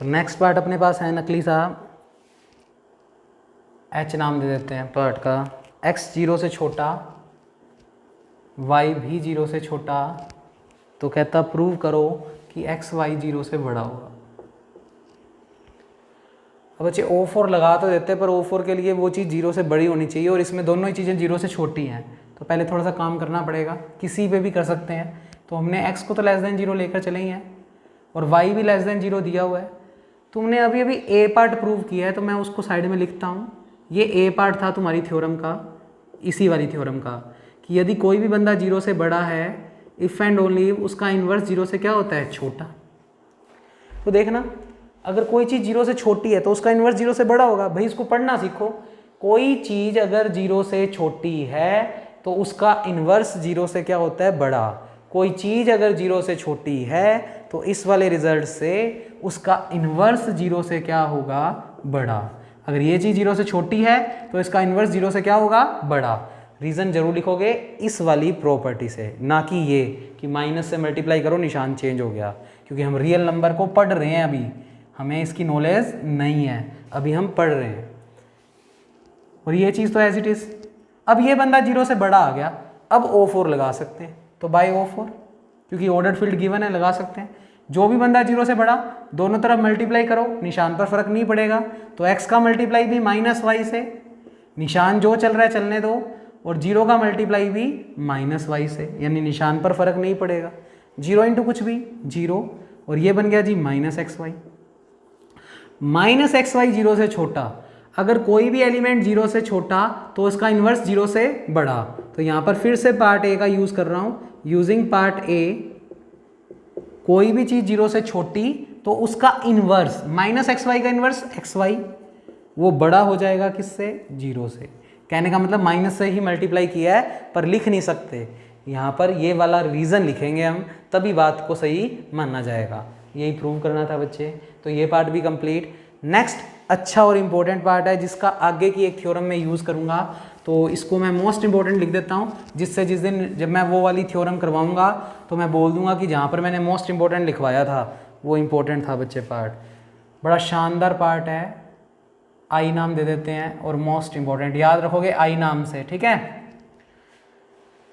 तो नेक्स्ट पार्ट अपने पास है नकली सा, एच नाम दे देते हैं पार्ट का। एक्स 0 से छोटा, वाई भी 0 से छोटा, तो कहता प्रूव करो कि एक्स वाई 0 से बड़ा होगा। अब बच्चे O4 लगा तो देते हैं, पर O4 के लिए वो चीज़ 0 से बड़ी होनी चाहिए और इसमें दोनों ही चीज़ें 0 से छोटी हैं। तो पहले थोड़ा सा काम करना पड़ेगा, किसी पे भी कर सकते हैं। तो हमने x को तो लेस देन 0 लेकर चले ही हैं और y भी लेस देन 0 दिया हुआ है। तुमने अभी अभी a पार्ट प्रूव किया है, तो मैं उसको साइड में लिखता हूँ। ये a पार्ट था तुम्हारी थ्योरम का, इसी वाली थ्योरम का, कि यदि कोई भी बंदा 0 से बड़ा है, इफ़ एंड ओनली उसका इन्वर्स 0 से क्या होता है, छोटा। तो देखना, अगर कोई चीज़ 0 से छोटी है तो उसका इन्वर्स 0 से बड़ा होगा। भाई इसको पढ़ना सीखो। कोई चीज़ अगर 0 से छोटी है तो उसका इन्वर्स 0 से क्या होता है, बड़ा। कोई चीज़ अगर 0 से छोटी है तो इस वाले रिजल्ट से उसका इन्वर्स 0 से क्या होगा, बड़ा। अगर ये चीज़ 0 से छोटी है तो इसका इन्वर्स 0 से क्या होगा, बड़ा। रीज़न जरूर लिखोगे इस वाली प्रॉपर्टी से, ना कि ये कि माइनस से मल्टीप्लाई करो निशान चेंज हो गया, क्योंकि हम रियल नंबर को पढ़ रहे हैं, अभी हमें इसकी नॉलेज नहीं है, अभी हम पढ़ रहे हैं। और ये चीज़ तो एज इट इज़। अब ये बंदा 0 से बड़ा आ गया, अब O4 लगा सकते हैं, तो बाय O4, क्योंकि ऑर्डर्ड फील्ड गिवन है, लगा सकते हैं। जो भी बंदा 0 से बड़ा, दोनों तरफ मल्टीप्लाई करो, निशान पर फर्क नहीं पड़ेगा। तो x का मल्टीप्लाई भी माइनस वाई से, निशान जो चल रहा है चलने दो, और 0 का मल्टीप्लाई भी माइनस वाई से, यानी निशान पर फर्क नहीं पड़ेगा। 0 इंटू कुछ भी 0, और ये बन गया जी minus x y. Minus x y 0 से छोटा, अगर कोई भी एलिमेंट 0 से छोटा तो उसका इन्वर्स 0 से बड़ा। तो यहाँ पर फिर से पार्ट ए का यूज़ कर रहा हूँ, यूजिंग पार्ट ए। कोई भी चीज़ 0 से छोटी तो उसका इन्वर्स, माइनस एक्स वाई का इन्वर्स एक्स वाई, वो बड़ा हो जाएगा किससे, 0 से। कहने का मतलब माइनस से ही मल्टीप्लाई किया है, पर लिख नहीं सकते। यहाँ पर ये वाला रीज़न लिखेंगे हम, तभी बात को सही माना जाएगा। यही प्रूव करना था बच्चे। तो ये पार्ट भी कंप्लीट। नेक्स्ट अच्छा और इम्पोर्टेंट पार्ट है, जिसका आगे की एक थ्योरम में यूज़ करूँगा। तो इसको मैं मोस्ट इंपॉर्टेंट लिख देता हूँ, जिससे जिस दिन जब मैं वो वाली थ्योरम करवाऊँगा तो मैं बोल दूँगा कि जहाँ पर मैंने मोस्ट इंपॉर्टेंट लिखवाया था वो इंपॉर्टेंट था बच्चे। पार्ट बड़ा शानदार पार्ट है, आई नाम दे देते हैं, और मोस्ट इंपॉर्टेंट याद रखोगे आई नाम से, ठीक है।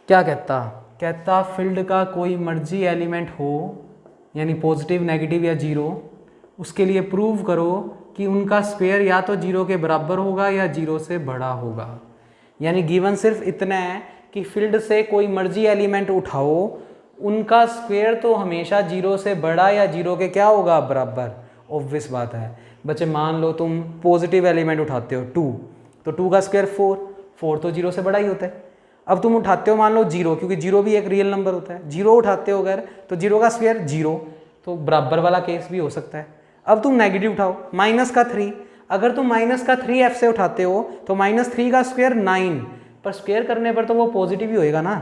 क्या कहता फील्ड का कोई मर्जी एलिमेंट हो, यानी पॉजिटिव, नेगेटिव या 0, उसके लिए प्रूव करो कि उनका स्क्वायर या तो 0 के बराबर होगा या 0 से बड़ा होगा। यानी गिवन सिर्फ इतना है कि फील्ड से कोई मर्जी एलिमेंट उठाओ, उनका स्क्वायर तो हमेशा 0 से बड़ा या 0 के क्या होगा, बराबर। ऑब्वियस बात है बच्चे। मान लो तुम पॉजिटिव एलिमेंट उठाते हो 2, तो 2 का स्क्वायर 4 तो 0 से बड़ा ही होता है। अब तुम उठाते हो मान लो 0, क्योंकि 0 भी एक रियल नंबर होता है। 0 उठाते हो अगर, तो 0 का स्क्वायर 0, तो बराबर वाला केस भी हो सकता है। अब तुम नेगेटिव उठाओ, माइनस का 3, अगर तुम माइनस का 3f से उठाते हो तो -3 का स्क्वायर 9, पर स्क्वायर करने पर तो वो पॉजिटिव ही होएगा ना।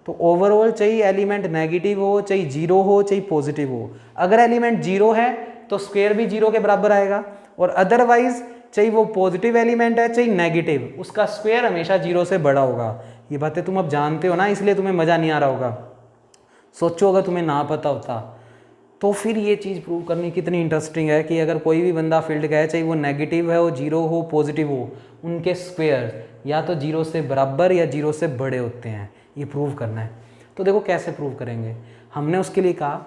तो ओवरऑल चाहिए एलिमेंट नेगेटिव हो, चाहे 0 हो, चाहे पॉजिटिव हो। अगर एलिमेंट 0 है तो स्क्वायर भी 0 के बराबर आएगा, और अदरवाइज चाहे वो पॉजिटिव एलिमेंट है चाहे नेगेटिव, उसका स्क्वायर हमेशा 0 से बड़ा होगा। ये बातें तुम अब जानते हो ना, इसलिए तुम्हें मज़ा नहीं आ रहा होगा। सोचो अगर तुम्हें ना पता होता तो फिर ये चीज़ प्रूव करनी कितनी इंटरेस्टिंग है कि अगर कोई भी बंदा फील्ड का है, चाहे वो नेगेटिव है, वो 0 हो, पॉजिटिव हो, उनके स्क्वायर या तो 0 से बराबर या 0 से बड़े होते हैं। ये प्रूव करना है। तो देखो कैसे प्रूव करेंगे। हमने उसके लिए कहा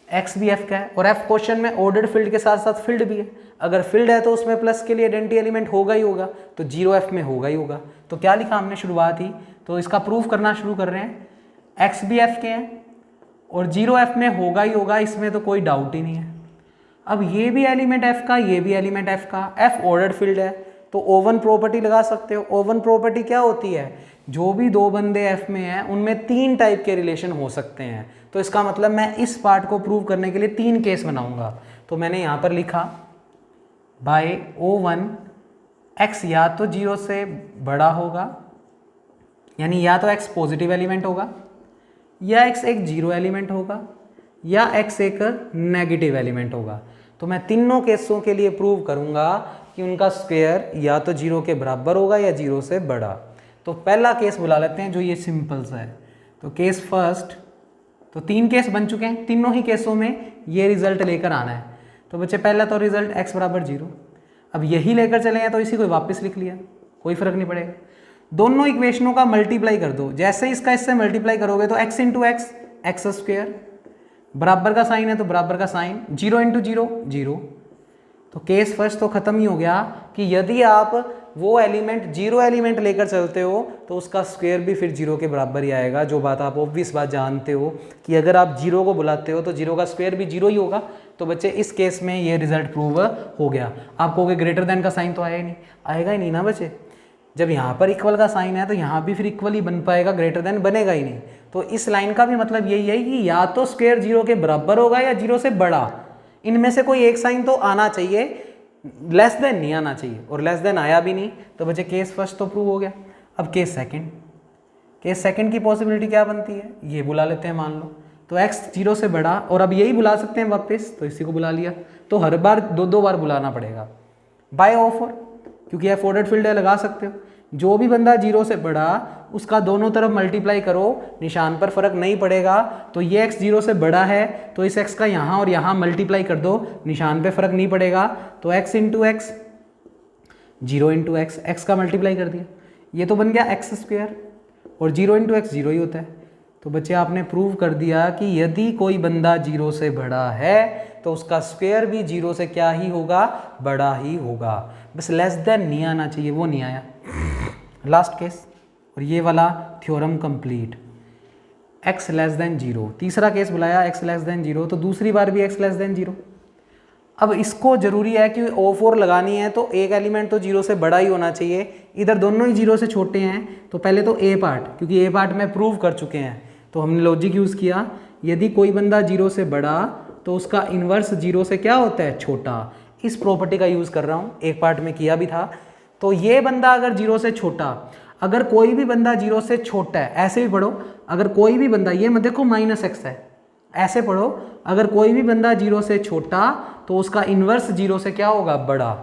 एक्स भी एफ का है, और एफ क्वेश्चन में ऑर्डर्ड फील्ड के साथ साथ फील्ड भी है। अगर फील्ड है तो उसमें प्लस के लिए आइडेंटिटी एलिमेंट होगा ही होगा, तो 0f में होगा ही होगा। तो क्या लिखा हमने शुरुआत ही, तो इसका प्रूफ करना शुरू कर रहे हैं। एक्स भी एफ के हैं और 0f में होगा ही होगा, इसमें तो कोई डाउट ही नहीं है। अब ये भी एलिमेंट एफ का, ये भी एलिमेंट एफ का, एफ ऑर्डर्ड फील्ड है, तो ओवन प्रॉपर्टी लगा सकते हो। ओवन प्रॉपर्टी क्या होती है, जो भी दो बंदे एफ में हैं उनमें 3 टाइप के रिलेशन हो सकते हैं। तो इसका मतलब मैं इस पार्ट को प्रूव करने के लिए 3 केस बनाऊंगा। तो मैंने यहाँ पर लिखा बाय O1 x या तो 0 से बड़ा होगा, यानी या तो x पॉजिटिव एलिमेंट होगा, या x एक 0 एलिमेंट होगा, या x एक नेगेटिव एलिमेंट होगा। तो मैं तीनों केसों के लिए प्रूव करूंगा कि उनका स्क्वायर या तो 0 के बराबर होगा या 0 से बड़ा। तो पहला केस बुला लेते हैं जो ये सिंपल सा है। तो केस फर्स्ट, तो 3 केस बन चुके हैं, तीनों ही केसों में ये रिजल्ट लेकर आना है। तो तो बच्चे पहला तो रिजल्ट x बराबर 0। अब यही लेकर चले हैं तो इसी को वापस लिख लिया, कोई फर्क नहीं पड़ेगा। दोनों इक्वेशनों का मल्टीप्लाई कर दो, जैसे इसका इससे मल्टीप्लाई करोगे तो x into x x square, बराबर का साइन है तो बराबर का साइन, 0 इंटू 0 0। तो केस फर्स्ट तो खत्म ही हो गया कि यदि आप वो एलिमेंट 0 एलिमेंट लेकर चलते हो तो उसका स्क्वायर भी फिर 0 के बराबर ही आएगा। जो बात आप ऑब्वियस बात जानते हो कि अगर आप 0 को बुलाते हो तो 0 का स्क्वायर भी 0 ही होगा। तो बच्चे इस केस में ये रिजल्ट प्रूव हो गया। आप कहोगे ग्रेटर देन का साइन तो आया ही नहीं, आएगा ही नहीं ना बच्चे। जब यहाँ पर इक्वल का साइन है तो यहाँ भी फिर इक्वल ही बन पाएगा, ग्रेटर देन बनेगा ही नहीं। तो इस लाइन का भी मतलब यही है कि या तो स्क्वायर 0 के बराबर होगा या 0 से बड़ा, इनमें से कोई एक साइन तो आना चाहिए, लेस देन नहीं आना चाहिए, और लेस देन आया भी नहीं। तो बच्चे केस फर्स्ट तो प्रूव हो गया। अब केस सेकंड, केस सेकंड की पॉसिबिलिटी क्या बनती है, ये बुला लेते हैं मान लो। तो x 0 से बड़ा, और अब यही बुला सकते हैं वापस, तो इसी को बुला लिया। तो हर बार दो बार बुलाना पड़ेगा बाय ऑफर, क्योंकि आप ऑर्डर्ड फील्ड लगा सकते हो। जो भी बंदा 0 से बड़ा उसका दोनों तरफ मल्टीप्लाई करो, निशान पर फर्क नहीं पड़ेगा। तो ये x 0 से बड़ा है तो इस x का यहाँ और यहाँ मल्टीप्लाई कर दो, निशान पे फर्क नहीं पड़ेगा। तो x into x 0 into x, x का मल्टीप्लाई कर दिया, ये तो बन गया एक्स स्क्वायर, और 0 इंटू एक्स 0 ही होता है। तो बच्चे आपने प्रूव कर दिया कि यदि कोई बंदा 0 से बड़ा है तो उसका स्क्वायर भी 0 से क्या ही होगा, बड़ा ही होगा। बस लेस देन नहीं आना चाहिए, वो नहीं आया। लास्ट केस, और ये वाला theorem complete. x less than 0, तीसरा केस बुलाया x लेस देन 0, तो दूसरी बार भी x लेस देन 0। अब इसको जरूरी है कि O4 लगानी है तो एक एलिमेंट तो 0 से बड़ा ही होना चाहिए। इधर दोनों ही 0 से छोटे हैं, तो पहले तो a पार्ट, क्योंकि a पार्ट में प्रूव कर चुके हैं तो हमने लॉजिक यूज़ किया। यदि कोई बंदा 0 से बड़ा तो उसका इन्वर्स 0 से क्या होता है, छोटा। इस प्रॉपर्टी का यूज़ कर रहा हूँ, एक पार्ट में किया भी था। तो ये बंदा अगर 0 से छोटा, अगर कोई भी बंदा 0 से छोटा है, ऐसे भी पढ़ो, अगर कोई भी बंदा, ये मत देखो माइनस एक्स है, ऐसे पढ़ो, अगर कोई भी बंदा 0 से छोटा तो उसका इन्वर्स 0 से क्या होगा, बड़ा।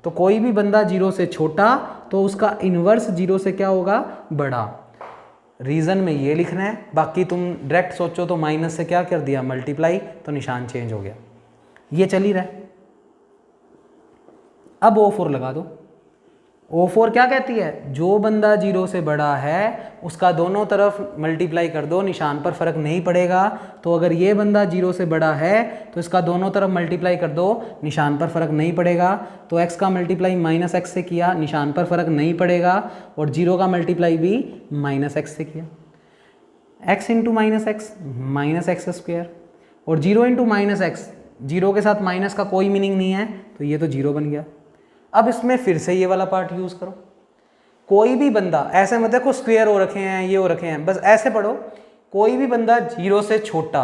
तो कोई भी बंदा 0 से छोटा तो उसका इन्वर्स 0 से क्या होगा, बड़ा। रीजन में ये लिखना है, बाकी तुम डायरेक्ट सोचो तो माइनस से क्या कर दिया, मल्टीप्लाई, तो निशान चेंज हो गया। ये चल ही रहा है। अब O4 लगा दो। O4 क्या कहती है, जो बंदा 0 से बड़ा है उसका दोनों तरफ मल्टीप्लाई कर दो, निशान पर फर्क नहीं पड़ेगा। तो अगर ये बंदा 0 से बड़ा है तो इसका दोनों तरफ मल्टीप्लाई कर दो, निशान पर फर्क नहीं पड़ेगा। तो x का मल्टीप्लाई माइनस एक्स से किया, निशान पर फर्क नहीं पड़ेगा, और 0 का मल्टीप्लाई भी माइनस एक्स से किया। x into minus x square, और 0 इंटू माइनस एक्स, 0 के साथ माइनस का कोई मीनिंग नहीं है, तो ये तो 0 बन गया। अब इसमें फिर से ये वाला पार्ट यूज़ करो। कोई भी बंदा, ऐसे मत देखो स्क्वायर हो रखे हैं, ये हो रखे हैं, बस ऐसे पढ़ो, कोई भी बंदा 0 से छोटा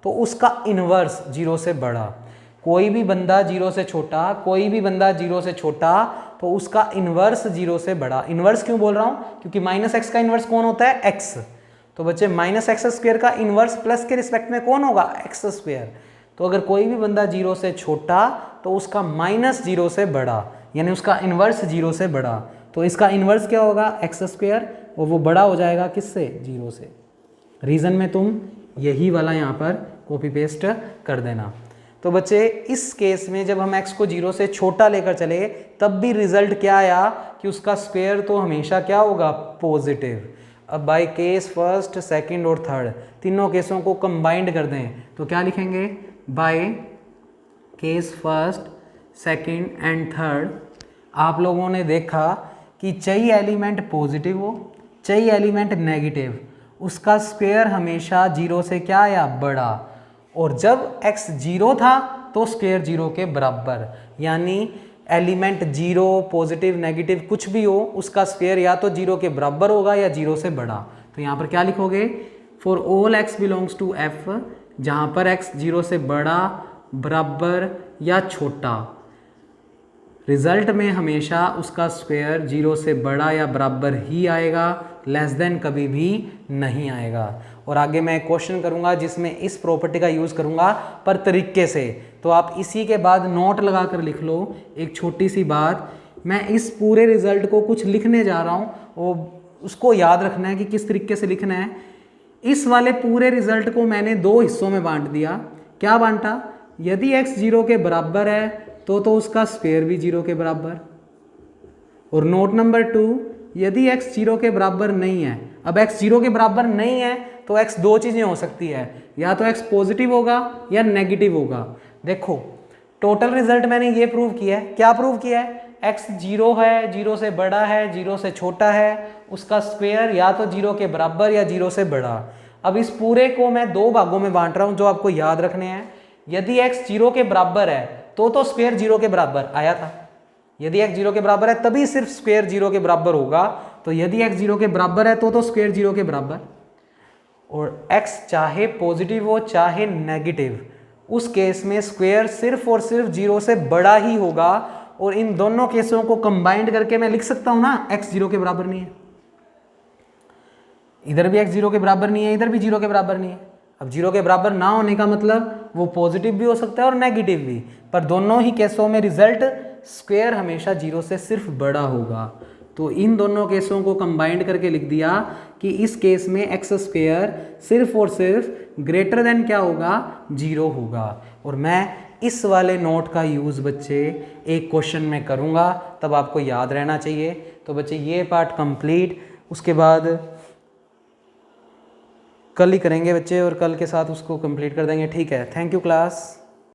तो उसका इन्वर्स 0 से बड़ा। कोई भी बंदा 0 से छोटा, कोई भी बंदा 0 से छोटा तो उसका इन्वर्स 0 से बड़ा। इन्वर्स क्यों बोल रहा हूँ, क्योंकि माइनस एक्स का इन्वर्स कौन होता है, एक्स। तो बच्चे माइनस एक्स स्क्वायर का इन्वर्स प्लस के रिस्पेक्ट में कौन होगा, एक्स स्क्वायर। तो अगर कोई भी बंदा 0 से छोटा तो उसका माइनस 0 से बड़ा, यानी उसका इन्वर्स 0 से बड़ा। तो इसका इन्वर्स क्या होगा, एक्स स्क्वायर, और वो बड़ा हो जाएगा किससे, 0 से। रीज़न में तुम यही वाला यहाँ पर कॉपी पेस्ट कर देना। तो बच्चे इस केस में जब हम x को 0 से छोटा लेकर चले तब भी रिजल्ट क्या आया कि उसका स्क्वायर तो हमेशा क्या होगा, पॉजिटिव। अब बाय केस फर्स्ट, सेकंड और थर्ड, तीनों केसों को कंबाइंड कर दें तो क्या लिखेंगे, by case first, second and third. आप लोगों ने देखा कि चाहे एलिमेंट पॉजिटिव हो चाहे एलिमेंट नेगेटिव, उसका स्क्वायर हमेशा 0 से क्या आया, बड़ा। और जब x 0 था तो स्क्वायर 0 के बराबर, यानी एलिमेंट 0 पॉजिटिव नेगेटिव कुछ भी हो उसका स्क्वायर या तो 0 के बराबर होगा या 0 से बड़ा। तो यहाँ पर क्या लिखोगे, for all x belongs to f, जहाँ पर x 0 से बड़ा, बराबर या छोटा, रिजल्ट में हमेशा उसका स्क्वायर 0 से बड़ा या बराबर ही आएगा, लेस देन कभी भी नहीं आएगा। और आगे मैं क्वेश्चन करूंगा जिसमें इस प्रॉपर्टी का यूज़ करूंगा पर तरीके से। तो आप इसी के बाद नोट लगा कर लिख लो। एक छोटी सी बात, मैं इस पूरे रिजल्ट को कुछ लिखने जा रहा हूँ और उसको याद रखना है कि किस तरीके से लिखना है। इस वाले पूरे रिजल्ट को मैंने 2 हिस्सों में बांट दिया। क्या बांटा, यदि x 0 के बराबर है तो उसका स्क्वायर भी 0 के बराबर। और नोट नंबर 2, यदि x 0 के बराबर नहीं है, अब x 0 के बराबर नहीं है तो x दो चीज़ें हो सकती है, या तो x पॉजिटिव होगा या नेगेटिव होगा। देखो टोटल रिजल्ट मैंने ये प्रूव किया है, क्या प्रूव किया है, x 0 है, 0 से बड़ा है, 0 से छोटा है, उसका स्क्वायर या तो 0 के बराबर या 0 से बड़ा। अब इस पूरे को मैं दो भागों में बांट रहा हूँ जो आपको याद रखने हैं। यदि x 0 के बराबर है तो स्क्वायर 0 के बराबर आया था, यदि x 0 के बराबर है तभी सिर्फ स्क्वायर 0 के बराबर होगा। तो यदि x 0 के बराबर है तो स्क्वायर 0 के बराबर। और x चाहे पॉजिटिव हो चाहे नेगेटिव, उस केस में स्क्वायर सिर्फ और सिर्फ 0 से बड़ा ही होगा। और इन दोनों केसों को कंबाइंड करके मैं लिख सकता हूं ना, x 0 के बराबर नहीं है, इधर भी x 0 के बराबर नहीं है, इधर भी 0 के बराबर नहीं है। अब 0 के बराबर ना होने का मतलब वो पॉजिटिव भी हो सकता है और नेगेटिव भी, पर दोनों ही केसों में रिजल्ट स्क्वायर हमेशा 0 से सिर्फ बड़ा होगा। तो इन दोनों केसों को कंबाइंड करके लिख दिया कि इस केस में एक्स स्क्वायर सिर्फ और सिर्फ ग्रेटर देन क्या होगा, 0 होगा। और मैं इस वाले नोट का यूज़ बच्चे एक क्वेश्चन में करूँगा, तब आपको याद रहना चाहिए। तो बच्चे ये पार्ट कंप्लीट, उसके बाद कल ही करेंगे बच्चे, और कल के साथ उसको कंप्लीट कर देंगे। ठीक है, थैंक यू क्लास।